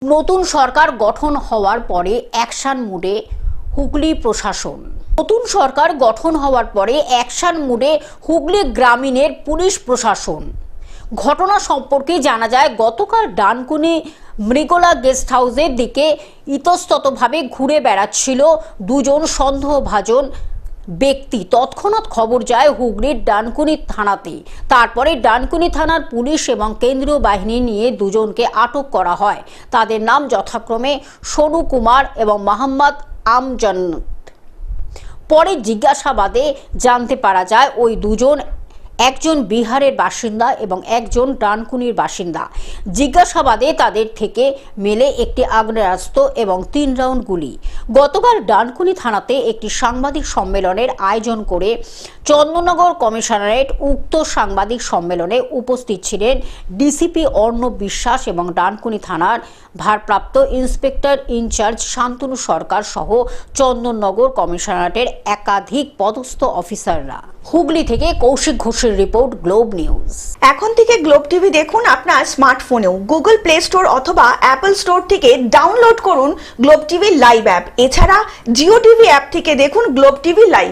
নতুন সরকার গঠন হওয়ার পরে অ্যাকশন মুডে হুগলি প্রশাসন। নতুন সরকার গঠন হওয়ার পরে অ্যাকশন মুডে হুগলি গ্রামীণের পুলিশ প্রশাসন। ঘটনা সম্পর্কে জানা যায়, গতকাল ডানকুনি মৃগলা গেস্ট হাউসের দিকে ইতস্ততভাবে ঘুরে বেড়াচ্ছিল দুজন সন্দেহভাজন ব্যক্তি। তৎক্ষণাৎ খবর যায় হুগলির ডানকুনি থানাতে। তারপরে ডানকুনি থানার পুলিশ এবং কেন্দ্রীয় বাহিনী নিয়ে দুজনকে আটক করা হয়। তাদের নাম যথাক্রমে সোনু কুমার এবং মোহাম্মদ আমজান্নাত। পরে জিজ্ঞাসাবাদে জানতে পারা যায় ওই দুজন একজন বিহারের বাসিন্দা এবং একজন ডানকুনির বাসিন্দা। জিজ্ঞাসাবাদে তাদের থেকে মেলে একটি আগ্নেয়াস্ত্র এবং 3 রাউন্ড গুলি। গতকাল ডানকুনি থানাতে একটি সাংবাদিক সম্মেলনের আয়োজন করে চন্দননগর কমিশনারেট। উক্ত সাংবাদিক সম্মেলনে উপস্থিত ছিলেন ডিসিপি অর্ণব বিশ্বাস এবং ডানকুনি থানার ভারপ্রাপ্ত ইন্সপেক্টর ইনচার্জ শান্তনু সরকার সহ চন্দননগর কমিশনারেটের একাধিক পদস্থ অফিসাররা। হুগলি থেকে কৌশিক ঘোষের রিপোর্ট, গ্লোব নিউজ। এখন থেকে গ্লোব টিভি দেখুন আপনার স্মার্টফোনেও। গুগল প্লে স্টোর অথবা অ্যাপল স্টোর থেকে ডাউনলোড করুন গ্লোব টিভি লাইভ অ্যাপ। এছাড়া জিও টিভি অ্যাপ থেকে দেখুন গ্লোব টিভি লাইভ।